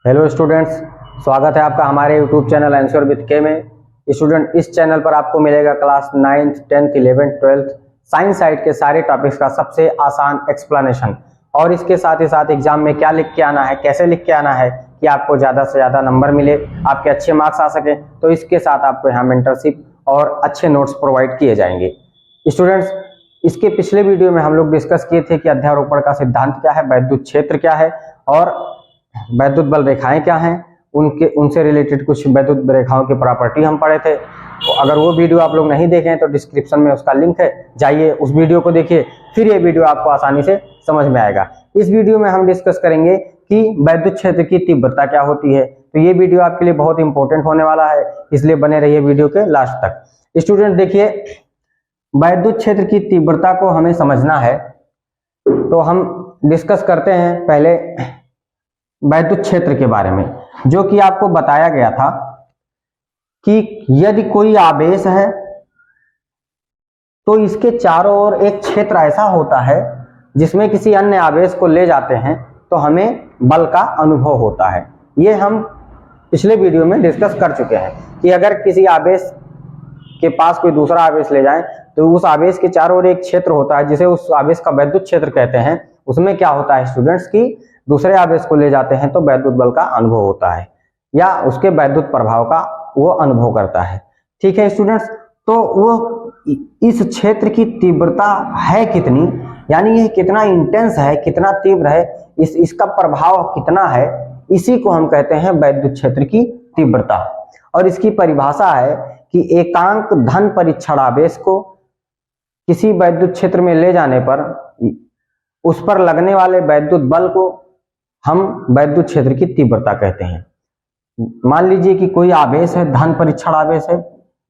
Hello students, स्वागत है आपका हमारे यूट्यूब चैनल आंसर विद के में। स्टूडेंट, इस चैनल पर आपको मिलेगा class 9th, 10th, 11th, 12th science side के सारे टॉपिक्स का सबसे आसान एक्सप्लेनेशन, और इसके साथ ही साथ एग्जाम में क्या लिख के आना है, कैसे लिख के आना है कि आपको ज़्यादा से ज़्यादा नंबर मिले, आपके अच्छे मार्क्स आ सके। तो इसके साथ आपको यहाँ मेंटरशिप और अच्छे नोट्स प्रोवाइड किए जाएंगे। स्टूडेंट्स, इसके पिछले वीडियो में हम लोग डिस्कस किए थे कि अध्यारोपण का सिद्धांत क्या है, वैद्युत क्षेत्र क्या है और वैद्युत बल रेखाएं क्या हैं, उनसे रिलेटेड कुछ वैद्युत रेखाओं की प्रॉपर्टी हम पढ़े थे। तो अगर वो वीडियो आप लोग नहीं देखे हैं तो डिस्क्रिप्शन में उसका लिंक है, जाइए उस वीडियो को देखिए, फिर ये वीडियो आपको आसानी से समझ में आएगा। इस वीडियो में हम डिस्कस करेंगे कि वैद्युत क्षेत्र की तीव्रता क्या होती है। तो ये वीडियो आपके लिए बहुत इंपॉर्टेंट होने वाला है, इसलिए बने रहिए वीडियो के लास्ट तक। स्टूडेंट देखिए, वैद्युत क्षेत्र की तीव्रता को हमें समझना है तो हम डिस्कस करते हैं पहले वैद्युत क्षेत्र के बारे में, जो कि आपको बताया गया था कि यदि कोई आवेश है तो इसके चारों ओर एक क्षेत्र ऐसा होता है जिसमें किसी अन्य आवेश को ले जाते हैं तो हमें बल का अनुभव होता है। ये हम पिछले वीडियो में डिस्कस कर चुके हैं कि अगर किसी आवेश के पास कोई दूसरा आवेश ले जाएं तो उस आवेश के चारों ओर एक क्षेत्र होता है जिसे उस आवेश का वैद्युत क्षेत्र कहते हैं। उसमें क्या होता है स्टूडेंट्स की दूसरे आवेश को ले जाते हैं तो वैद्युत बल का अनुभव होता है या उसके वैद्युत प्रभाव का वो अनुभव करता है। ठीक है स्टूडेंट्स, तो वो इस क्षेत्र की तीव्रता है कितनी, यानी ये कितना इंटेंस है, कितना तीव्र है, इसका प्रभाव कितना है, इसी को हम कहते हैं वैद्युत क्षेत्र की तीव्रता। और इसकी परिभाषा है कि एकांक धन परीक्षण आवेश को किसी वैद्युत क्षेत्र में ले जाने पर उस पर लगने वाले वैद्युत बल को हम वैद्युत क्षेत्र की तीव्रता कहते हैं। मान लीजिए कि कोई आवेश है, धन परीक्षण आवेश है।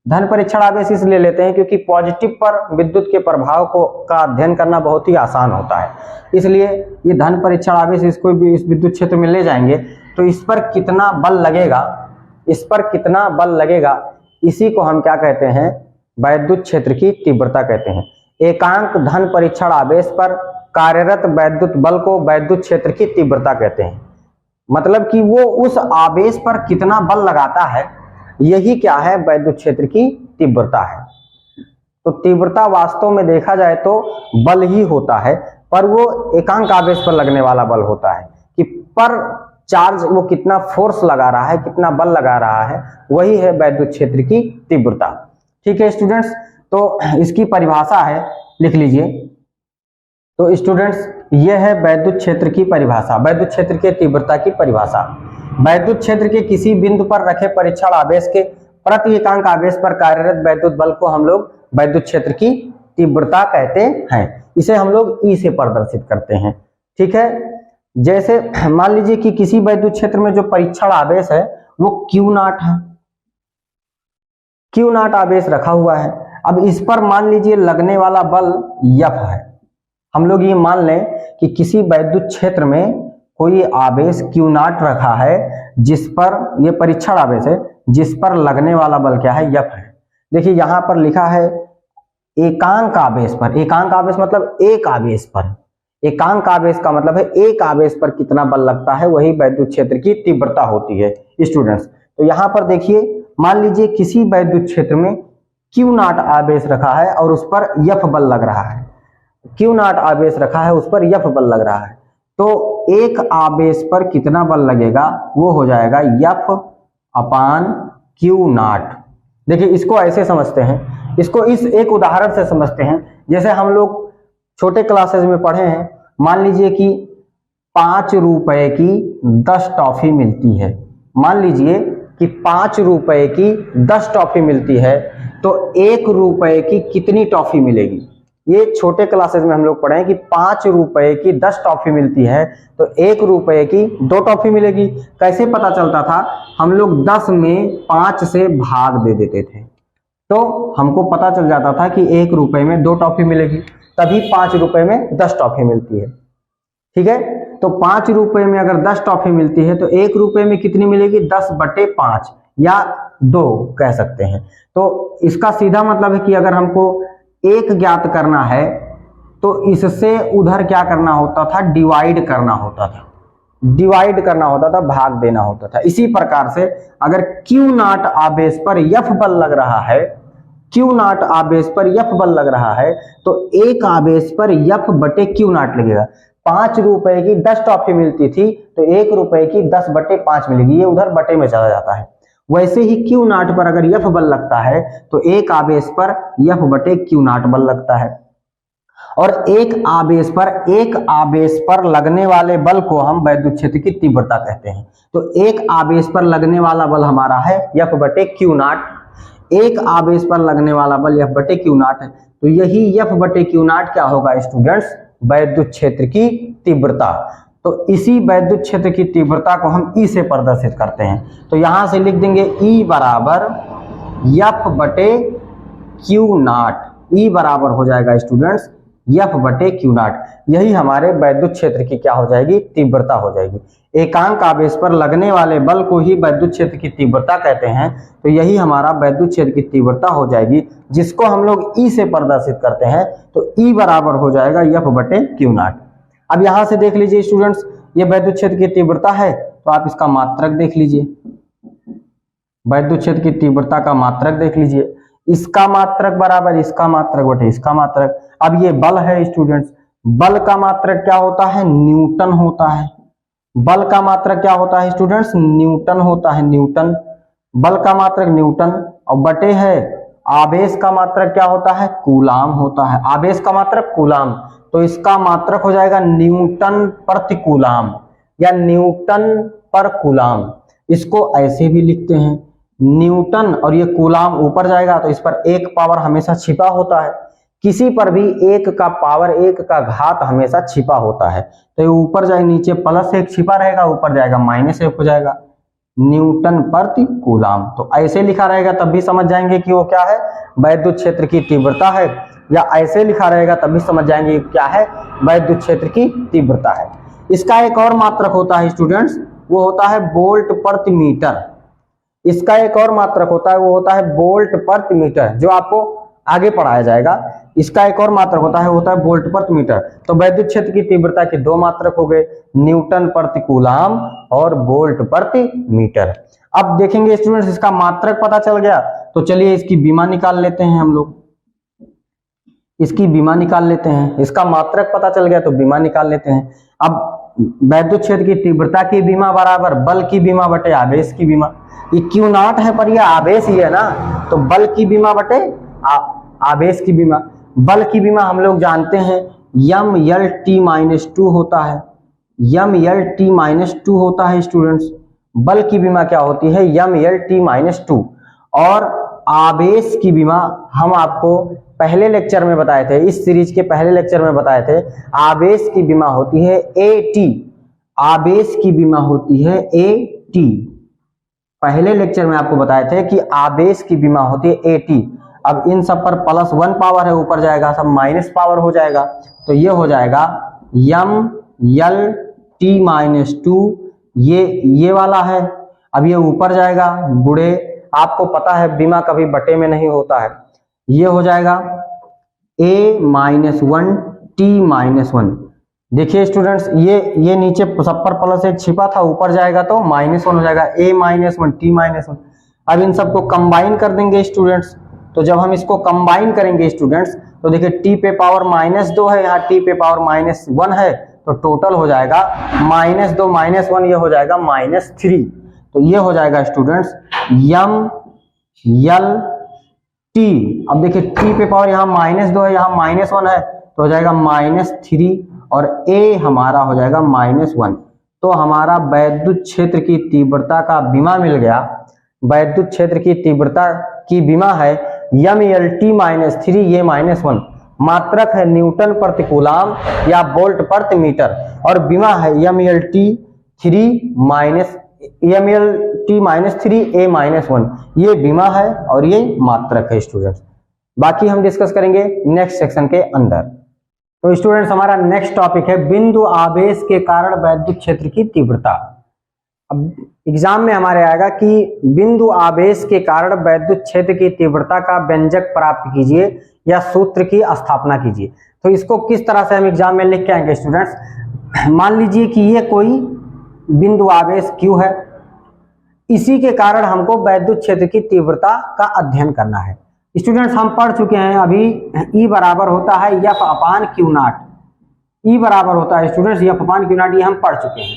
धन परीक्षण आवेश इसलिए लेते हैं क्योंकि पॉजिटिव पर विद्युत के प्रभाव का अध्ययन करना बहुत ही आसान होता है, इसलिए ये धन परीक्षण आवेश इसको भी इस विद्युत क्षेत्र में ले जाएंगे तो इस पर कितना बल लगेगा, इसी को हम क्या कहते हैं, वैद्युत क्षेत्र की तीव्रता कहते हैं। एकांक धन परीक्षण आवेश पर कार्यरत वैद्युत बल को वैद्युत क्षेत्र की तीव्रता कहते हैं। मतलब कि वो उस आवेश पर कितना बल लगाता है, यही क्या है, वैद्युत क्षेत्र की तीव्रता है। तो तीव्रता वास्तव में देखा जाए तो बल ही होता है, पर वो एकांक आवेश पर लगने वाला बल होता है कि पर चार्ज वो कितना फोर्स लगा रहा है, कितना बल लगा रहा है, वही है वैद्युत क्षेत्र की तीव्रता। ठीक है स्टूडेंट्स, तो इसकी परिभाषा है, लिख लीजिए। तो स्टूडेंट्स, यह है वैद्युत क्षेत्र की परिभाषा, वैद्युत क्षेत्र के तीव्रता की परिभाषा। वैद्युत क्षेत्र के किसी बिंदु पर रखे परीक्षण आवेश के प्रति एकांक आवेश पर कार्यरत वैद्युत बल को हम लोग वैद्युत क्षेत्र की तीव्रता कहते हैं। इसे हम लोग ई से प्रदर्शित करते हैं। ठीक है, जैसे मान लीजिए कि किसी वैद्युत क्षेत्र में जो परीक्षण आवेश है वो Q0 है, Q0 आवेश रखा हुआ है। अब इस पर मान लीजिए लगने वाला बल F है। हम लोग ये मान लें कि किसी वैद्युत क्षेत्र में कोई आवेश Q0 रखा है जिस पर, ये परीक्षण आवेश है जिस पर लगने वाला बल क्या है, F है। देखिए यहाँ पर लिखा है एकांक आवेश पर। एकांक आवेश मतलब एक आवेश पर, एकांक आवेश का मतलब है एक आवेश पर कितना बल लगता है, वही वैद्युत क्षेत्र की तीव्रता होती है स्टूडेंट्स। तो यहाँ पर देखिए, मान लीजिए किसी वैद्युत क्षेत्र में Q0 आवेश रखा है और उस पर F बल लग रहा है, Q0 आवेश रखा है उस पर F बल लग रहा है, तो एक आवेश पर कितना बल लगेगा, वो हो जाएगा F/Q0। देखिए इसको ऐसे समझते हैं, इसको इस एक उदाहरण से समझते हैं। जैसे हम लोग छोटे क्लासेस में पढ़े हैं, मान लीजिए कि 5 रुपए की 10 टॉफी मिलती है। मान लीजिए कि 5 रुपए की 10 टॉफी मिलती है तो 1 रुपए की कितनी टॉफी मिलेगी। ये छोटे क्लासेस में हम लोग पढ़े हैं कि 5 रुपए की 10 टॉफी मिलती है तो 1 रुपए की 2 टॉफी मिलेगी। कैसे पता चलता था, हम लोग 10 में 5 से भाग दे देते थे तो हमको पता चल जाता था कि 1 रुपए में 2 टॉफी मिलेगी, तभी 5 रुपए में 10 टॉफी मिलती है। ठीक है, तो 5 रुपए में अगर 10 टॉफी मिलती है तो 1 रुपए में कितनी मिलेगी, 10/5 या 2 कह सकते हैं। तो इसका सीधा मतलब है कि अगर हमको 1 ज्ञात करना है तो इससे उधर क्या करना होता था, डिवाइड करना होता था। डिवाइड करना होता था, भाग देना होता था। इसी प्रकार से अगर Q नॉट आवेश पर F बल लग रहा है, Q नॉट आवेश पर F बल लग रहा है, तो एक आवेश पर F बटे Q नॉट लगेगा। 5 रुपए की 10 टॉफी मिलती थी, तो 1 रुपए की 10 बटे 5 मिलेगी, ये उधर बटे में चला जाता है। वैसे ही Q नॉट पर अगर F बल लगता है तो एक आवेश पर F बटे Q नॉट बल लगता है। और एक आवेश पर लगने वाले बल को हम वैद्युत क्षेत्र की तीव्रता कहते हैं। तो एक आवेश पर लगने वाला बल हमारा है F बटे Q नॉट। एक आवेश पर लगने वाला बल F बटे Q नॉट है। तो यही F बटे Q नॉट क्या होगा स्टूडेंट्स? वैद्युत क्षेत्र की तीव्रता। तो इसी वैद्युत क्षेत्र की तीव्रता को हम E से प्रदर्शित करते हैं। तो यहां से लिख देंगे E बराबर F बटे Q नॉट। E बराबर हो जाएगा स्टूडेंट्स F बटे Q नॉट। यही हमारे वैद्युत क्षेत्र की क्या हो जाएगी? तीव्रता हो जाएगी। एकांक आवेश पर लगने वाले बल को ही वैद्युत क्षेत्र की तीव्रता कहते हैं। तो यही हमारा वैद्युत क्षेत्र की तीव्रता हो जाएगी, जिसको हम लोग E से प्रदर्शित करते हैं। तो E बराबर हो जाएगा F बटे Q नॉट। अब यहां से देख लीजिए स्टूडेंट्स, ये वैद्युत क्षेत्र की तीव्रता है, तो आप इसका मात्रक देख लीजिए। वैद्युत क्षेत्र की तीव्रता का मात्रक देख लीजिए। इसका मात्रक बराबर इसका मात्रक बटे इसका मात्रक। अब ये बल है स्टूडेंट्स, बल का मात्रक क्या होता है? न्यूटन होता है। बल का मात्रक क्या होता है स्टूडेंट्स? न्यूटन होता है, न्यूटन। बल का मात्रक न्यूटन, और बटे है आवेश का मात्रक क्या होता है? कूलाम होता है। आवेश का मात्रक कूलाम, तो इसका मात्रक हो जाएगा न्यूटन प्रति कूलाम या न्यूटन पर कूलाम। इसको ऐसे भी लिखते हैं न्यूटन, और ये कूलाम ऊपर जाएगा तो इस पर एक पावर हमेशा छिपा होता है। किसी पर भी एक का पावर, एक का घात हमेशा छिपा होता है। तो ये ऊपर जाए, नीचे प्लस एक छिपा रहेगा, ऊपर जाएगा माइनस एक हो जाएगा, न्यूटन प्रति कूलाम। तो ऐसे लिखा रहेगा तब भी समझ जाएंगे कि वो क्या है? वैद्युत क्षेत्र की तीव्रता है। या ऐसे लिखा रहेगा तब भी समझ जाएंगे क्या है? वैद्युत क्षेत्र की तीव्रता है। इसका एक और मात्रक होता है स्टूडेंट्स, वो होता है वोल्ट प्रति मीटर। इसका एक और मात्रक होता है, वो होता है वोल्ट प्रति मीटर, जो आपको आगे पढ़ाया जाएगा। इसका एक और मात्रक होता है वोल्ट प्रति मीटर। तो वैद्युत क्षेत्र की तीव्रता के दो मात्रक हो गए, न्यूटन प्रति कूलाम और वोल्ट प्रति मीटर। अब देखेंगे स्टूडेंट्स, इसका मात्रक पता चल गया, तो चलिए इसकी बीमा निकाल लेते हैं हम लोग। इसकी बीमा निकाल लेते हैं। इसका मात्रक पता चल गया तो बीमा निकाल लेते हैं। अब वैद्युत क्षेत्र की तीव्रता की बीमा बराबर बल की बीमा बटे आवेश की बीमा। ये Q नॉट है पर ये आवेश ही है ना, तो बल की बीमा बटे आवेश की बीमा। बल की बीमा हम लोग जानते हैं m(L)T-2 होता है। m(L)T-2 होता है स्टूडेंट्स। बल की बीमा क्या होती है? m(L)T-2। और आवेश की बीमा हम आपको पहले लेक्चर में बताए थे, इस सीरीज के पहले लेक्चर में बताए थे। आवेश की बीमा होती है AT। आवेश की बीमा होती है AT। पहले लेक्चर में आपको बताए थे कि आवेश की बीमा होती है AT। अब इन सब पर +1 पावर है, ऊपर जाएगा सब माइनस पावर हो जाएगा, तो ये हो जाएगा m(L)T-2। ये वाला है। अब ये ऊपर जाएगा गुणे, आपको पता है बीमा कभी बटे में नहीं होता है। ये हो जाएगा A-1T-1। देखिए स्टूडेंट्स, ये नीचे सब पर +1 छिपा था, ऊपर जाएगा तो -1 हो जाएगा, A-1T-1। अब इन सबको कंबाइन कर देंगे स्टूडेंट्स। तो जब हम इसको कंबाइन करेंगे स्टूडेंट्स, तो देखिए T पे पावर -2 है, यहाँ T पे पावर -1 है, तो टोटल हो जाएगा -2 -1, ये हो जाएगा -3। तो ये हो जाएगा स्टूडेंट्स m(L)T। अब देखिए T पे पावर यहाँ -2 है, यहाँ -1 है, तो हो जाएगा -3, और A हमारा हो जाएगा -1। तो हमारा वैद्युत क्षेत्र की तीव्रता का बीमा मिल गया। वैद्युत क्षेत्र की तीव्रता की बीमा है m(L)T-3, ये -1। मात्रक है न्यूटन प्रति कूलाम या वोल्ट प्रति मीटर, और बीमा है m(L)T-3 A-1। ये बीमा है और ये मात्रक है स्टूडेंट्स। बाकी हम डिस्कस करेंगे नेक्स्ट सेक्शन के अंदर। तो स्टूडेंट्स, हमारा नेक्स्ट टॉपिक है बिंदु आवेश के कारण वैद्युत क्षेत्र की तीव्रता। अब एग्जाम में हमारे आएगा कि बिंदु आवेश के कारण वैद्युत क्षेत्र की तीव्रता का व्यंजक प्राप्त कीजिए या सूत्र की स्थापना कीजिए। तो इसको किस तरह से हम एग्जाम में लिख के आएंगे स्टूडेंट्स? मान लीजिए कि ये कोई बिंदु आवेश Q है, इसी के कारण हमको वैद्युत क्षेत्र की तीव्रता का अध्ययन करना है। स्टूडेंट्स हम पढ़ चुके हैं अभी E बराबर होता है F upon Q not, E बराबर होता है students F upon Q not, ये हम पढ़ चुके हैं।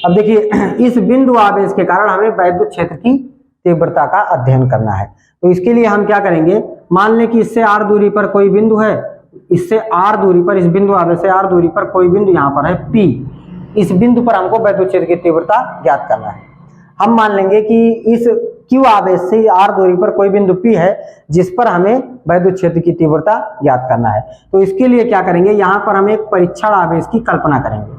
अब देखिए इस बिंदु आवेश के कारण हमें वैद्युत क्षेत्र की तीव्रता का अध्ययन करना है। तो इसके लिए हम क्या करेंगे, मान लें कि इससे r दूरी पर कोई बिंदु है, इससे r दूरी पर, इस बिंदु आवेश से r दूरी पर कोई बिंदु यहाँ पर है P, इस बिंदु पर हमको वैद्युत क्षेत्र की तीव्रता ज्ञात करना है। हम मान लेंगे कि इस Q आवेश से r दूरी पर कोई बिंदु P है जिस पर हमें वैद्युत क्षेत्र की तीव्रता ज्ञात करना है। तो इसके लिए क्या करेंगे, यहाँ पर हम एक परीक्षण आवेश की कल्पना करेंगे।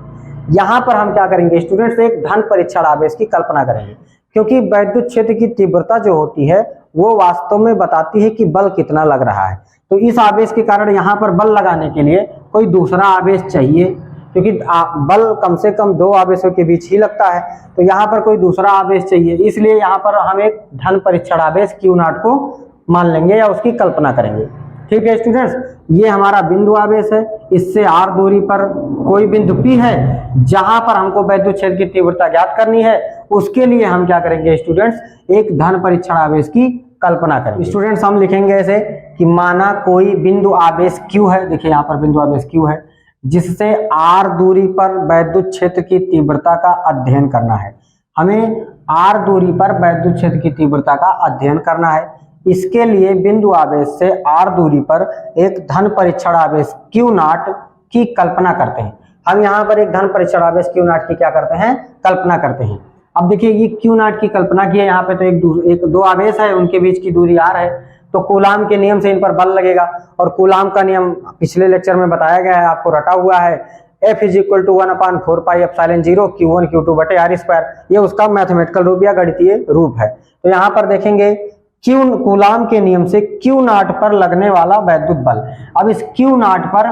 यहाँ पर हम क्या करेंगे स्टूडेंट्स, एक धन परीक्षण आवेश की कल्पना करेंगे, क्योंकि वैद्युत क्षेत्र की तीव्रता जो होती है वो वास्तव में बताती है कि बल कितना लग रहा है। तो इस आवेश के कारण यहाँ पर बल लगाने के लिए कोई दूसरा आवेश चाहिए, क्योंकि बल कम से कम दो आवेशों के बीच ही लगता है। तो यहाँ पर कोई दूसरा आवेश चाहिए, इसलिए यहाँ पर हम एक धन परीक्षण आवेश Q नॉट को मान लेंगे या उसकी कल्पना करेंगे। ठीक है स्टूडेंट्स, ये हमारा बिंदु आवेश है, इससे r दूरी पर कोई बिंदु P है जहां पर हमको वैद्युत क्षेत्र की तीव्रता ज्ञात करनी है। उसके लिए हम क्या करेंगे स्टूडेंट्स, एक धन परीक्षण आवेश की कल्पना करेंगे। स्टूडेंट्स हम लिखेंगे ऐसे कि माना कोई बिंदु आवेश Q है, देखिए यहाँ पर बिंदु आवेश Q है, जिससे r दूरी पर वैद्युत क्षेत्र की तीव्रता का अध्ययन करना है। हमें r दूरी पर वैद्युत क्षेत्र की तीव्रता का अध्ययन करना है। इसके लिए बिंदु आवेश से r दूरी पर एक धन परीक्षण आवेश Q नॉट की कल्पना करते हैं। हम यहाँ पर एक धन परीक्षण आवेश Q नॉट की क्या करते हैं, कल्पना करते हैं। अब देखिए ये Q नॉट की कल्पना की है, यहाँ पे तो दो आवेश है, उनके बीच की दूरी r है, तो कूलाम के नियम से इन पर बल लगेगा। और कूलाम का नियम पिछले लेक्चर में बताया गया है, आपको रटा हुआ है, F is equal to 1/4πε0 Q1 Q2 बटे r स्क्वायर, ये उसका मैथमेटिकल रूप या गणितीय रूप है। तो यहाँ पर देखेंगे कूलाम के नियम से Q नॉट पर लगने वाला वैद्युत बल। अब इस Q नॉट पर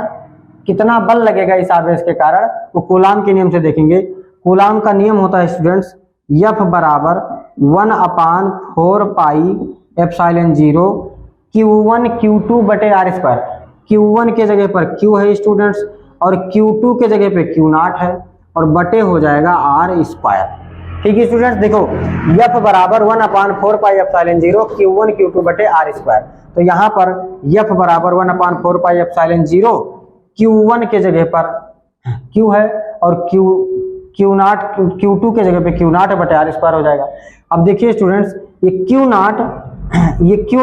कितना बल लगेगा इस आवेश के कारण, वो कूलाम के नियम से देखेंगे। कूलाम का नियम होता है स्टूडेंट्स F बराबर 1/4πε0 Q1 Q2 बटे r स्क्वायर। Q1 के जगह पर Q है स्टूडेंट्स, और Q2 के जगह पे Q नॉट है, और बटे हो जाएगा r स्क्वायर। ठीक है स्टूडेंट्स, देखो F बराबर 1/4πε0 Q1 Q2 बटे r स्क्वायर। तो यहाँ पर F बराबर 1/4πε0 Q1 के जगह पर Q है, और Q नॉट Q2 के जगह पे Q नॉट बटे r स्क्वायर हो जाएगा। अब देखिए स्टूडेंट्स ये Q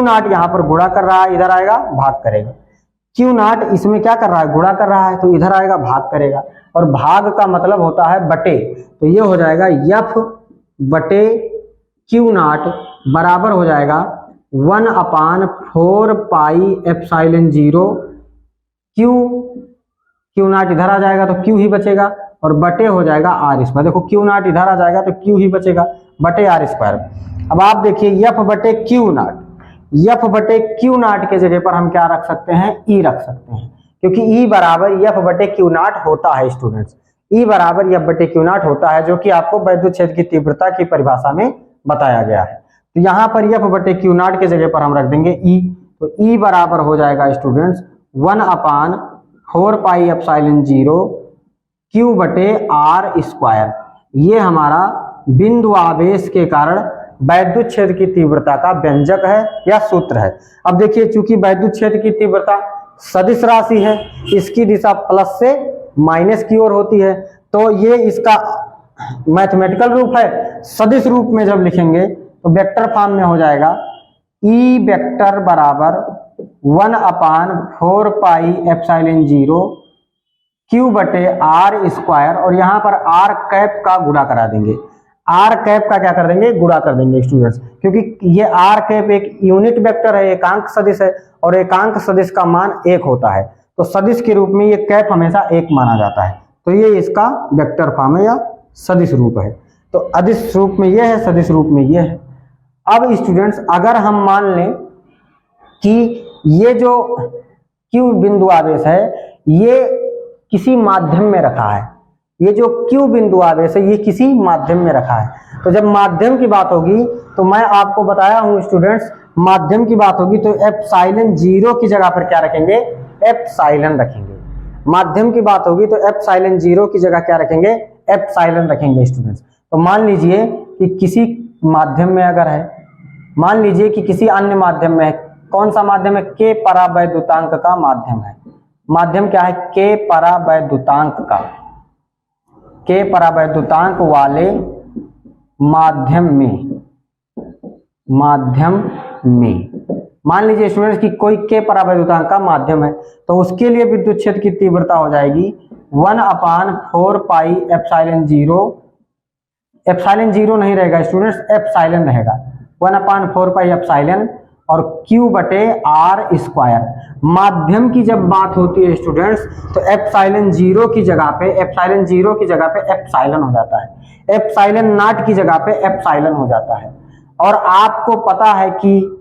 नॉट यहाँ पर गुणा कर रहा है, इधर आएगा भाग करेगा। Q नॉट इसमें क्या कर रहा है, गुणा कर रहा है, तो इधर आएगा भाग करेगा, और भाग का मतलब होता है बटे, तो ये हो जाएगा F बटे Q नॉट बराबर हो जाएगा 1/4πε0 Q नॉट इधर आ जाएगा तो Q ही बचेगा, और बटे हो जाएगा r स्क्वायर। देखो Q नॉट इधर आ जाएगा तो Q ही बचेगा, बटे r स्क्वायर। अब आप देखिए F बटे Q नॉट के जगह पर हम क्या रख सकते हैं, E रख सकते हैं, क्योंकि E बराबर F बटे Q नॉट होता है स्टूडेंट्स। E बराबर F बटे Q नॉट होता है, जो कि आपको वैद्युत क्षेत्र की तीव्रता की परिभाषा में बताया गया है। तो यहाँ पर F बटे Q नॉट के जगह पर हम रख देंगे E, तो E बराबर हो जाएगा स्टूडेंट्स 1/4πε0 Q बटे r स्क्वायर। ये हमारा बिंदु आवेश के कारण वैद्युत क्षेत्र की तीव्रता का व्यंजक है या सूत्र है। अब देखिए चूंकि वैद्युत क्षेत्र की तीव्रता सदिश राशि है, इसकी दिशा प्लस से माइनस की ओर होती है, तो ये इसका मैथमेटिकल रूप है। सदिश रूप में जब लिखेंगे तो वेक्टर फॉर्म में हो जाएगा E वेक्टर बराबर 1/4πε0 Q बटे r स्क्वायर, और यहाँ पर r कैप का गुणा करा देंगे। r कैप का क्या कर देंगे, गुणा कर देंगे स्टूडेंट्स, क्योंकि ये r कैप एक यूनिट वेक्टर है, एकांक सदिश है, और एकांक सदिश का मान 1 होता है, तो सदिश के रूप में ये कैप हमेशा 1 माना जाता है। तो ये इसका वेक्टर फॉर्म है या सदिश रूप है। तो अदिश रूप में ये है, सदिश रूप में ये है। अब स्टूडेंट्स अगर हम मान लें कि ये जो Q बिंदु आवेश है ये किसी माध्यम में रखा है, ये जो Q बिंदु आवेश है ये किसी माध्यम में रखा है, तो जब माध्यम की बात होगी तो मैं आपको बताया हूं स्टूडेंट्स, माध्यम की बात होगी तो एप्सिलॉन 0 की जगह पर क्या रखेंगे, एप्सिलॉन रखेंगे। माध्यम की बात होगी तो एप्सिलॉन 0 की जगह क्या रखेंगे, एप्सिलॉन रखेंगे स्टूडेंट्स। तो मान लीजिए कि किसी माध्यम में अगर है, मान लीजिए कि किसी अन्य माध्यम में है, कौन सा माध्यम है, के परावैद्युतांक का माध्यम है। माध्यम क्या है, के परावैद्युतांक का, के परावैद्युतांक वाले माध्यम में मान लीजिए स्टूडेंट्स कि कोई के परावैद्युतांक का माध्यम है, तो उसके लिए विद्युत क्षेत्र की तीव्रता हो जाएगी 1/4 pi epsilon zero, epsilon zero नहीं रहेगा स्टूडेंट्स, एप्सिलॉन रहेगा, 1/4 पाई एप्सिलॉन और Q बटे R स्क्वायर। माध्यम की जब बात होती है स्टूडेंट्स तो एप्सिलॉन जीरो की जगह पे एप्सिलॉन हो जाता है, एप्सिलॉन नॉट की जगह पे एप्सिलॉन हो जाता है। और आपको पता है कि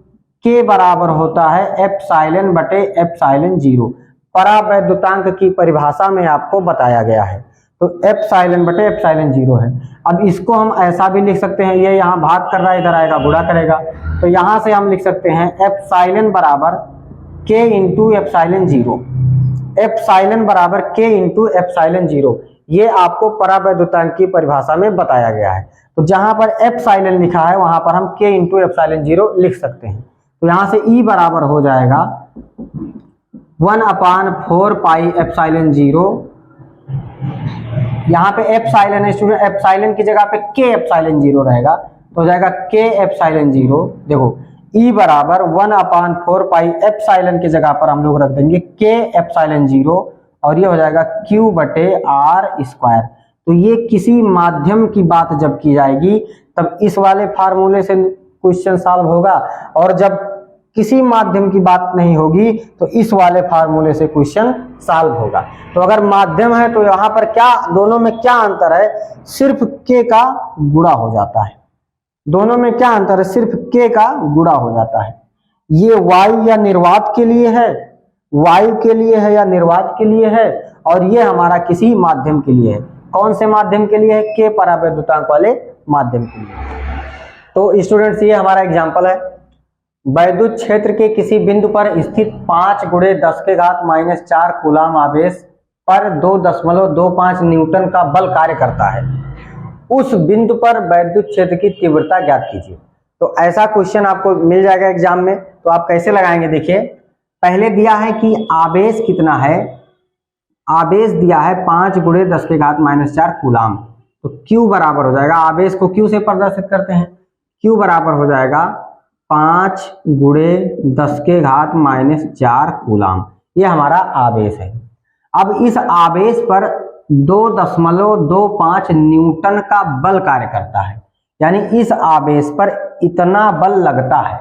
K बराबर होता है एप्सिलॉन बटे एप्सिलॉन जीरो, परावैद्युतांक की परिभाषा में आपको बताया गया है। तो एप्सिलॉन बटे एप्सिलॉन जीरो है। अब इसको हम ऐसा भी लिख सकते हैं, ये यहाँ भाग कर रहा है, इधर आएगा गुणा करेगा, तो यहाँ से हम लिख सकते हैं एप्सिलॉन बराबर K into epsilon zero, epsilon बराबर K इंटू एप्सिलॉन जीरो। ये आपको परावैद्युतांक की परिभाषा में बताया गया है। तो जहां पर एप्सिलॉन लिखा है वहां पर हम K इंटू एप्सिलॉन जीरो लिख सकते हैं। तो यहां से E बराबर हो जाएगा 1/4 पाई एप्सिलॉन जीरो, यहाँ पे एप्सिलॉन है स्टूडेंट, एप्सिलॉन की जगह पे K एप्सिलॉन जीरो रहेगा, तो हो जाएगा K एप्सिलॉन जीरो। देखो E बराबर 1/4 पाई एप्सिलॉन की जगह पर हम लोग रख देंगे K एप्सिलॉन जीरो और ये हो जाएगा Q बटे R स्क्वायर। तो ये किसी माध्यम की बात जब की जाएगी तब इस वाले फार्मूले से क्वेश्चन सॉल्व होगा, और जब किसी माध्यम की बात नहीं होगी तो इस वाले फार्मूले से क्वेश्चन सॉल्व होगा। तो अगर माध्यम है तो यहाँ पर क्या, दोनों में क्या अंतर है, सिर्फ K का गुणा हो जाता है। दोनों में क्या अंतर है, सिर्फ K का गुणा हो जाता है। ये वायु या निर्वात के लिए है, वायु के लिए है या निर्वात के लिए है, और ये हमारा किसी माध्यम के लिए है। कौन से माध्यम के लिए है, के परावैद्युतांक वाले माध्यम के लिए। तो स्टूडेंट्स ये हमारा एग्जांपल है, वैद्युत क्षेत्र के किसी बिंदु पर स्थित 5 × 10⁻⁴ कूलाम आवेश पर 2.25 न्यूटन का बल कार्य करता है। उस बिंदु पर वैद्युत क्षेत्र की तीव्रता ज्ञात कीजिए। तो ऐसा क्वेश्चन आपको मिल जाएगा एग्जाम में, तो आप कैसे लगाएंगे, देखिए पहले दिया है कि आवेश कितना है, आवेश दिया है 5 × 10⁻⁴ कूलाम, तो Q बराबर हो जाएगा, आवेश को Q से प्रदर्शित करते हैं, Q बराबर हो जाएगा 5 × 10⁻⁴ कूलाम, ये हमारा आवेश है। अब इस आवेश पर 2.25 न्यूटन का बल कार्य करता है, यानी इस आवेश पर इतना बल लगता है।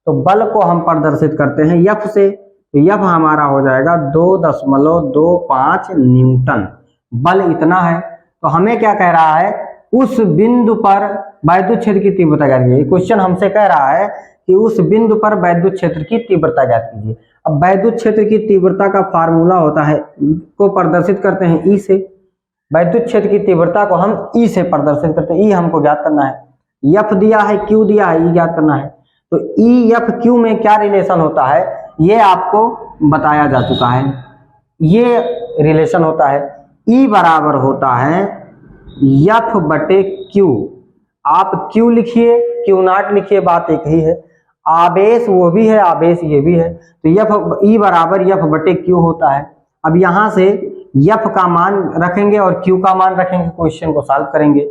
तो बल को हम प्रदर्शित करते हैं F से, तो F हमारा हो जाएगा 2.25 न्यूटन, बल इतना है। तो हमें क्या कह रहा है, उस बिंदु पर वैद्युत क्षेत्र की तीव्रता ज्ञात कीजिए। क्वेश्चन हमसे कह रहा है कि उस बिंदु पर वैद्युत क्षेत्र की तीव्रता ज्ञात कीजिए। अब वैद्युत क्षेत्र की तीव्रता का फार्मूला होता है, को प्रदर्शित करते हैं E से, वैद्युत क्षेत्र की तीव्रता को हम E से प्रदर्शित करते हैं, E हमको ज्ञात करना है, F दिया है, Q दिया है, E ज्ञात करना है। तो E F Q में क्या रिलेशन होता है ये आपको बताया जा चुका है, ये रिलेशन होता है, E बराबर होता है F बटे Q। आप Q लिखिए, Q नॉट लिखिए, बात एक ही है। आवेश वो भी है, आवेश ये भी है, तो E बराबर F बटे Q होता है। अब यहाँ से F का मान रखेंगे और Q का मान रखेंगे, क्वेश्चन को सॉल्व करेंगे।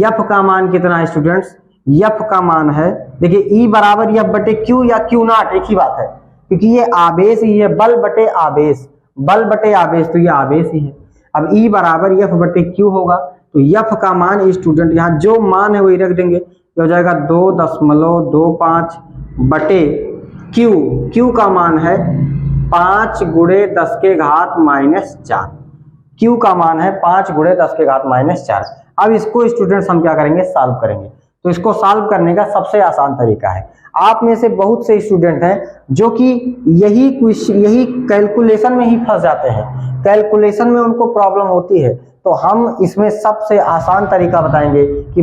F का मान कितना है स्टूडेंट्स, F का मान है, देखिए E बराबर F बटे Q या Q नॉट एक ही बात है, क्योंकि ये आवेश ही है, बल बटे आवेश, बल बटे आवेश, तो ये आवेश ही है। अब E बराबर F बटे Q होगा, तो F का मान स्टूडेंट यहाँ जो मान है वही रख देंगे, तो हो जाएगा 2.25 बटे Q का मान है 5 × 10⁻⁴, Q का मान है 5 × 10⁻⁴। अब इसको स्टूडेंट्स हम क्या करेंगे, सॉल्व करेंगे। तो इसको सॉल्व करने का सबसे आसान तरीका है, आप में से बहुत से स्टूडेंट हैं जो कि यही कैलकुलेशन में ही फंस जाते हैं, कैलकुलेशन में उनको प्रॉब्लम होती है। तो हम इसमें सबसे आसान तरीका बताएंगे कि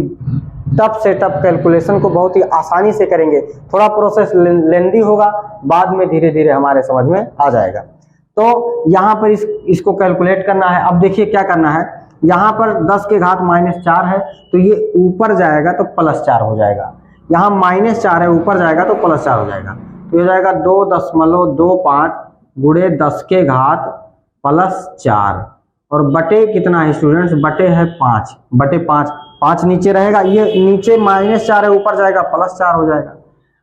टफ से टफ कैलकुलेशन को बहुत ही आसानी से करेंगे। थोड़ा प्रोसेस लेंदी होगा, बाद में धीरे धीरे हमारे समझ में आ जाएगा। तो यहाँ पर इसको कैलकुलेट करना है। अब देखिए क्या करना है, यहाँ पर 10 के घात -4 है तो ये ऊपर जाएगा तो +4 हो जाएगा, यहाँ -4 है ऊपर जाएगा तो +4 हो जाएगा, तो ये जाएगा 2.25 गुणे 10 के घात +4 और बटे कितना है स्टूडेंट्स, बटे है 5, बटे 5, 5 नीचे रहेगा, ये नीचे -4 है ऊपर जाएगा +4 हो जाएगा।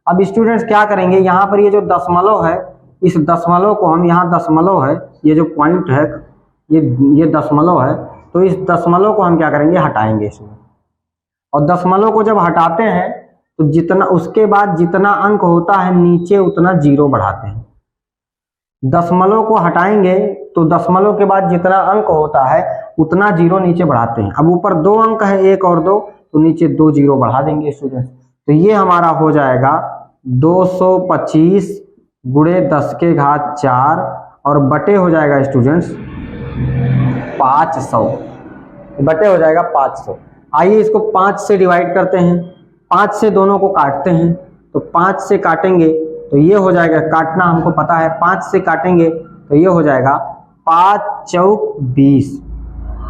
अब स्टूडेंट्स क्या करेंगे, यहाँ पर ये जो दशमलव है इस दशमलव को हम, यहाँ दशमलव है ये जो पॉइंट है ये दशमलव है, तो इस दशमलव को हम क्या करेंगे, हटाएंगे इसमें, और दशमलव को जब हटाते हैं तो जितना उसके बाद जितना अंक होता है नीचे उतना 0 बढ़ाते हैं। दशमलव को हटाएंगे तो दशमलव के बाद जितना अंक होता है उतना 0 नीचे बढ़ाते हैं। अब ऊपर 2 अंक है 1 और 2 तो नीचे 2 0 बढ़ा देंगे स्टूडेंट्स, तो ये हमारा हो जाएगा 225 गुणे 10 के घात 4 और बटे हो जाएगा स्टूडेंट्स 500, बटे हो जाएगा 500। आइए इसको 5 से डिवाइड करते हैं, 5 से दोनों को काटते हैं, तो 5 से काटेंगे तो ये हो जाएगा, काटना हमको पता है, 5 से काटेंगे तो ये हो जाएगा 5 चौक 20,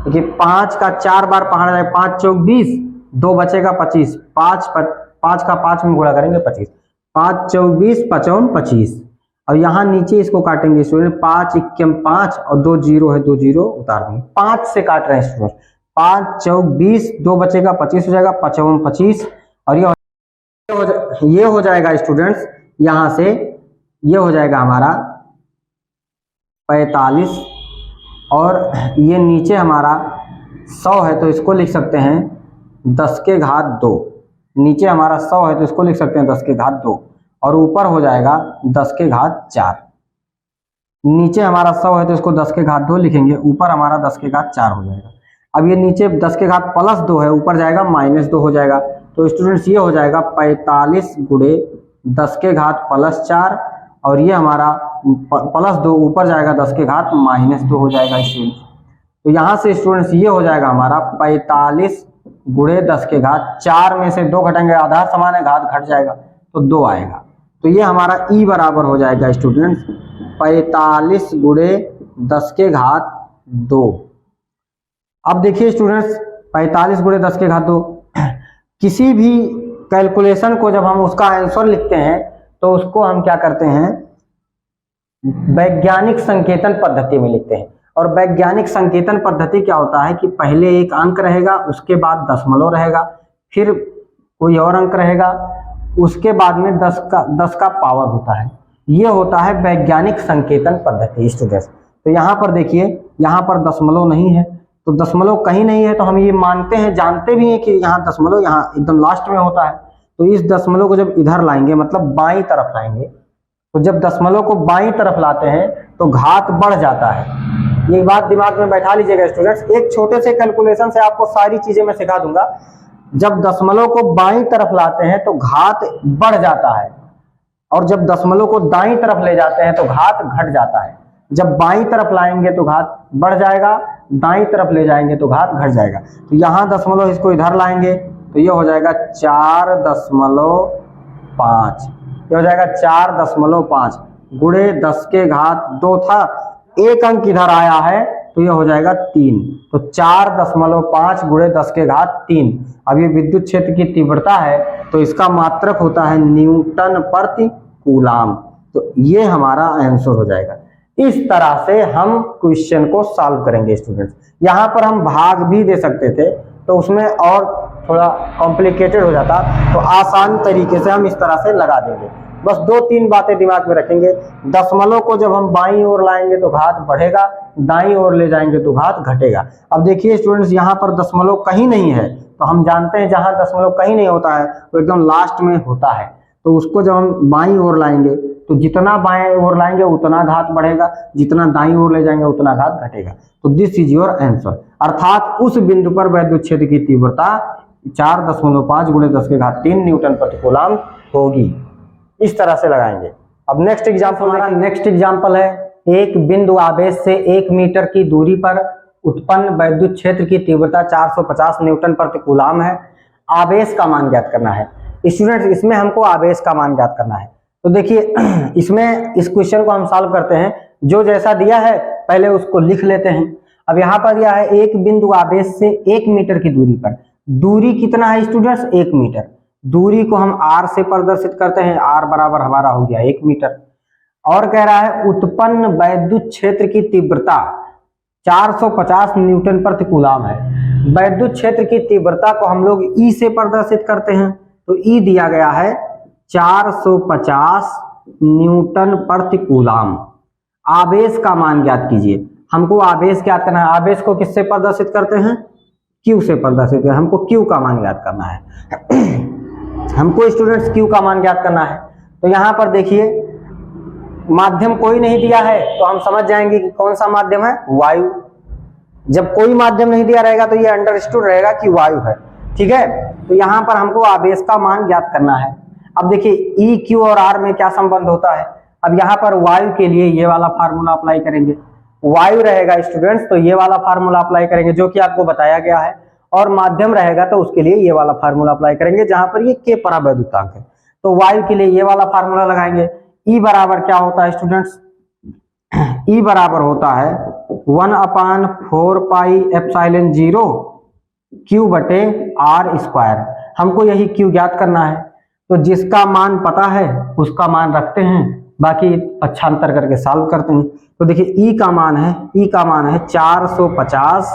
देखिए 5 का 4 बार पहाड़ा जाएगा, 5 चौक 20, 2 बचेगा 25, 5 का 5 में गुणा करेंगे 25, 5 चौक 20 55 25। और यहाँ नीचे इसको काटेंगे स्टूडेंट, 5 इक्कीम 5 और 2 0 है, 2 0 उतार देंगे, 5 से काट रहे हैं स्टूडेंट, 5 चौक 20, 2 बचेगा 25 हो जाएगा, 55 25 और ये हो जाएगा स्टूडेंट्स, यहाँ से ये हो जाएगा हमारा 45 और ये नीचे हमारा 100 है तो इसको लिख सकते हैं 10 के घात 2, नीचे हमारा 100 है तो इसको लिख सकते हैं 10 के घात 2 और ऊपर हो जाएगा 10 के घात 4। नीचे हमारा 100 है तो इसको 10 के घात 2 लिखेंगे, ऊपर हमारा 10 के घात 4 हो जाएगा। अब ये नीचे 10 के घात +2 है, ऊपर जाएगा -2 हो जाएगा, तो स्टूडेंट्स ये हो जाएगा 45 गुणे 10 के घात +4 और ये हमारा +2 ऊपर जाएगा 10 के घात -2 हो जाएगा स्टूडेंट्स। तो यहाँ से स्टूडेंट्स ये हो जाएगा हमारा 45 गुणे 10 के घात 4 में से 2 घटेंगे, आधार समान है, घात घट जाएगा तो 2 आएगा, तो ये हमारा ई बराबर हो जाएगा स्टूडेंट्स 45 गुणे 10 के घात 2। अब देखिए स्टूडेंट्स 45 गुणे 10 के घात 2, किसी भी कैलकुलेशन को जब हम उसका आंसर लिखते हैं तो उसको हम क्या करते हैं, वैज्ञानिक संकेतन पद्धति में लिखते हैं। और वैज्ञानिक संकेतन पद्धति क्या होता है कि पहले एक अंक रहेगा, उसके बाद दशमलव रहेगा, फिर कोई और अंक रहेगा, उसके बाद में 10 का पावर होता है, ये होता है वैज्ञानिक संकेतन पद्धति स्टूडेंट्स। तो यहाँ पर देखिए, यहाँ पर दशमलव नहीं है, तो दशमलव कहीं नहीं है तो हम ये मानते हैं, जानते भी हैं कि यहाँ दशमलव यहाँ एकदम लास्ट में होता है। तो इस दशमलव को जब इधर लाएंगे, मतलब बाईं तरफ लाएंगे, तो जब दशमलव को बाईं तरफ लाते हैं तो घात बढ़ जाता है। ये बात दिमाग में बैठा लीजिएगा स्टूडेंट्स, एक छोटे से कैलकुलेशन से आपको सारी चीजें मैं सिखा दूंगा। जब दशमलव को बाईं तरफ लाते हैं तो घात बढ़ जाता है, और जब दशमलव को दाईं तरफ ले जाते हैं तो घात घट जाता है। जब बाईं तरफ लाएंगे तो घात बढ़ जाएगा, दाईं तरफ ले जाएंगे तो घात घट जाएगा। तो यहाँ दशमलव इसको इधर लाएंगे तो ये हो जाएगा 4.5, ये हो जाएगा 4.5 गुणे 10 के घात 2 था, एक अंक इधर आया है तो ये हो जाएगा 3, तो 4.5 गुणे 10 के घात 3। अब ये विद्युत क्षेत्र की तीव्रता है तो इसका मात्रक होता है न्यूटन प्रति कूलाम, तो ये हमारा आंसर हो जाएगा। इस तरह से हम क्वेश्चन को सॉल्व करेंगे स्टूडेंट्स। यहाँ पर हम भाग भी दे सकते थे तो उसमें और थोड़ा कॉम्प्लिकेटेड हो जाता, तो आसान तरीके से हम इस तरह से लगा देंगे। बस 2-3 बातें दिमाग में रखेंगे, दशमलव को जब हम बाईं ओर लाएंगे तो घात बढ़ेगा, दाईं ओर ले जाएंगे तो घात घटेगा। अब देखिए स्टूडेंट्स, यहाँ पर दशमलव कहीं नहीं है, तो हम जानते हैं जहां दशमलव कहीं नहीं होता है तो एकदम लास्ट में होता है, तो उसको जब हम बाईं ओर लाएंगे तो जितना बाएं ओर लाएंगे उतना घात बढ़ेगा, जितना दाईं ओर ले जाएंगे उतना घात घटेगा। तो दिस इज योर आंसर, अर्थात उस बिंदु पर वैद्युत क्षेत्र की तीव्रता 4.5 गुणे 10 के घात 3 न्यूटन प्रति कूलाम होगी। इस तरह से लगाएंगे। अब नेक्स्ट एग्जाम्पल, हमारा नेक्स्ट एग्जाम्पल है, एक बिंदु आवेश से 1 मीटर की दूरी पर उत्पन्न वैद्युत क्षेत्र की तीव्रता 450 न्यूटन प्रति कूलाम है, आवेश का मान ज्ञात करना है। स्टूडेंट्स, इसमें हमको आवेश का मान ज्ञात करना है। तो देखिए इसमें इस क्वेश्चन को हम सॉल्व करते हैं, जो जैसा दिया है पहले उसको लिख लेते हैं, अब यहाँ पर यह है एक बिंदु आवेश से 1 मीटर की दूरी पर, दूरी कितना है स्टूडेंट्स 1 मीटर, दूरी को हम r से प्रदर्शित करते हैं, r बराबर हमारा हो गया 1 मीटर। और कह रहा है उत्पन्न वैद्युत क्षेत्र की तीव्रता 450 न्यूटन प्रति कूलाम है। वैद्युत क्षेत्र की तीव्रता को हम लोग E से प्रदर्शित करते हैं, तो E दिया गया है 450 न्यूटन प्रति कूलाम। आवेश का मान ज्ञात कीजिए, हमको आवेश ज्ञात करना है। आवेश को किससे प्रदर्शित करते हैं, Q से प्रदर्शित करते हैं, हमको Q का मान ज्ञात करना है। हमको स्टूडेंट्स Q का मान ज्ञात करना है। तो यहाँ पर देखिए माध्यम कोई नहीं दिया है तो हम समझ जाएंगे कि कौन सा माध्यम है, वायु। जब कोई माध्यम नहीं दिया रहेगा तो ये अंडरस्टूड रहेगा कि वायु है, ठीक है। तो यहाँ पर हमको आवेश का मान ज्ञात करना है। अब देखिए E, Q और R में क्या संबंध होता है। अब यहाँ पर वायु के लिए ये वाला फार्मूला अप्लाई करेंगे, वायु रहेगा स्टूडेंट्स तो ये वाला फार्मूला अप्लाई करेंगे जो कि आपको बताया गया है, और माध्यम रहेगा तो उसके लिए ये वाला फार्मूला अप्लाई करेंगे जहां पर ये K परावैद्युतांक है। तो वायु के लिए ये वाला फार्मूला लगाएंगे। E बराबर क्या होता है स्टूडेंट्स, E बराबर होता है 1/4 पाई एप्सिलॉन 0 Q बटे R स्क्वायर। हमको यही Q ज्ञात करना है, तो जिसका मान पता है उसका मान रखते हैं, बाकी पक्षांतर करके सॉल्व करते हैं। तो देखिए E का मान है 450,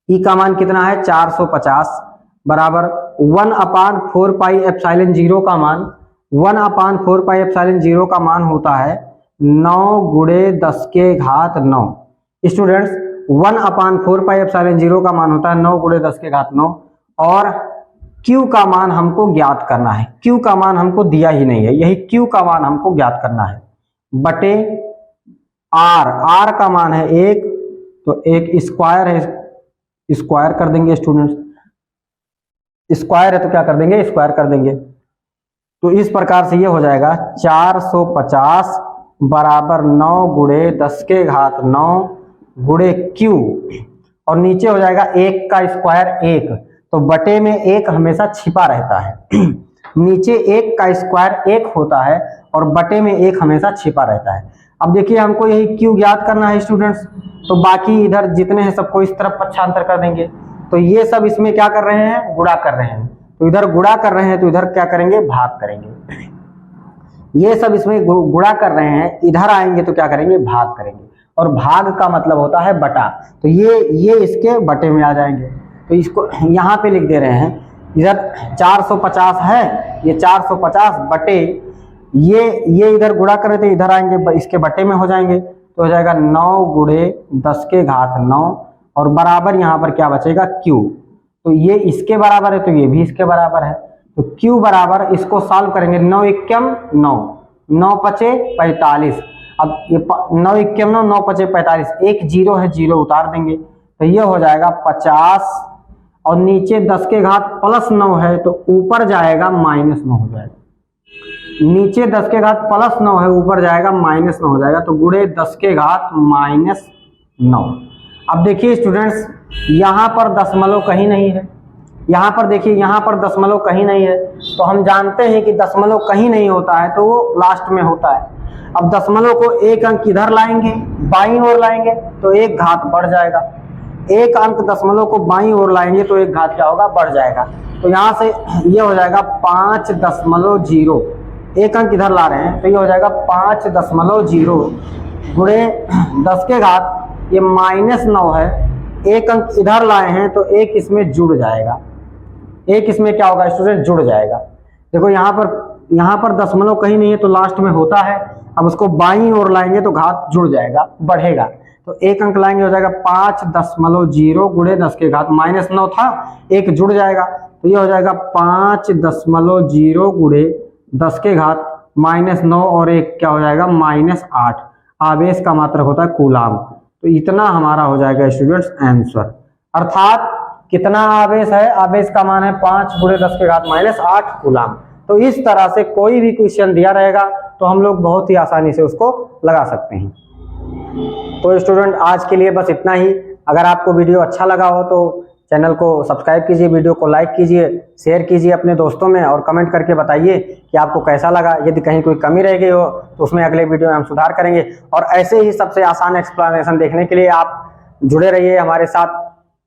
E का मान कितना है 450 बराबर 1/4 पाई एप्सिलॉन 0 का मान, 1/4 पाई एप्सिलॉन 0 का मान होता है 9 गुणे 10 के घात 9। स्टूडेंट्स 1/4 पाई एप्सिलॉन 0 का मान होता है 9 गुणे 10 के घात 9, और Q का मान हमको ज्ञात करना है। Q का मान हमको दिया ही नहीं है, यही Q का मान हमको ज्ञात करना है बटे R का मान है 1, तो 1 स्क्वायर है, स्क्वायर कर देंगे स्टूडेंट्स, स्क्वायर है तो क्या कर देंगे, स्क्वायर कर देंगे। तो इस प्रकार से ये हो जाएगा 450 बराबर 9 गुणे 10 के घात 9 गुणे Q, और नीचे हो जाएगा 1 का स्क्वायर 1, तो बटे में 1 हमेशा छिपा रहता है। नीचे 1 का स्क्वायर 1 होता है और बटे में 1 हमेशा छिपा रहता है। अब देखिए हमको यही Q ज्ञात करना है स्टूडेंट्स, तो बाकी इधर जितने हैं सबको इस तरफ पक्षांतर कर देंगे। तो ये सब इसमें क्या कर रहे हैं, गुणा कर रहे हैं, तो इधर गुणा कर रहे हैं तो इधर क्या करेंगे, भाग करेंगे। ये सब इसमें गुणा कर रहे हैं, इधर आएंगे तो क्या करेंगे, भाग करेंगे, और भाग का मतलब होता है बटा, तो ये इसके बटे में आ जाएंगे। तो इसको यहाँ पे लिख दे रहे हैं, इधर 450 है, ये 450 बटे ये इधर गुणा करें तो इधर आएंगे, इसके बटे में हो जाएंगे, तो हो जाएगा 9 गुणे 10 के घात 9, और बराबर यहाँ पर क्या बचेगा Q, तो ये इसके बराबर है तो ये भी इसके बराबर है। तो Q बराबर, इसको सॉल्व करेंगे, 9 एकम 9, 9 पचे 45, अब ये 9 एकम 9, 9 पचे 45, एक 0 है 0 उतार देंगे, तो ये हो जाएगा 50, और नीचे 10 के घात प्लस 9 है तो ऊपर जाएगा -9 हो जाएगा, नीचे 10 के घात प्लस 9 है ऊपर जाएगा -9 हो जाएगा, तो गुणे 10 के घात -9। अब देखिए स्टूडेंट्स यहाँ पर दशमलव कहीं नहीं है, यहाँ पर देखिए यहाँ पर दशमलव कहीं नहीं है, तो हम जानते हैं कि दशमलव कहीं नहीं होता है तो वो लास्ट में होता है। अब दशमलव को एक अंक इधर लाएंगे, बाईं ओर लाएंगे तो एक घात बढ़ जाएगा, एक अंक दशमलव को बाईं ओर लाएंगे तो एक घात क्या होगा, बढ़ जाएगा। तो यहाँ से ये हो जाएगा 5.0, एक अंक इधर ला रहे हैं तो ये हो जाएगा 5.0 गुणे 10 के घात, ये -9 है, एक अंक इधर लाए हैं तो एक इसमें जुड़ जाएगा, एक इसमें क्या होगा स्टूडेंट, जुड़ जाएगा। देखो यहाँ पर दशमलव कहीं नहीं है तो लास्ट में होता है, अब उसको बाईं ओर लाएंगे तो घात जुड़ जाएगा, बढ़ेगा, तो एक अंक लाएंगे हो जाएगा 5.0 गुणे 10 के घात, -9 था एक जुड़ जाएगा, तो ये हो जाएगा 5.0 गुणे 10 के घात -9 और एक क्या हो जाएगा -8। आवेश का मात्रक होता है कूलाम। तो इतना हमारा हो जाएगा स्टूडेंट्स आंसर। अर्थात कितना आवेश है, आवेश का मान है 5 गुणे 10 के घात -8 कूलाम। तो इस तरह से कोई भी क्वेश्चन दिया रहेगा तो हम लोग बहुत ही आसानी से उसको लगा सकते हैं। तो स्टूडेंट आज के लिए बस इतना ही। अगर आपको वीडियो अच्छा लगा हो तो चैनल को सब्सक्राइब कीजिए, वीडियो को लाइक कीजिए, शेयर कीजिए अपने दोस्तों में और कमेंट करके बताइए कि आपको कैसा लगा। यदि कहीं कोई कमी रह गई हो तो उसमें अगले वीडियो में हम सुधार करेंगे। और ऐसे ही सबसे आसान एक्सप्लेनेशन देखने के लिए आप जुड़े रहिए हमारे साथ।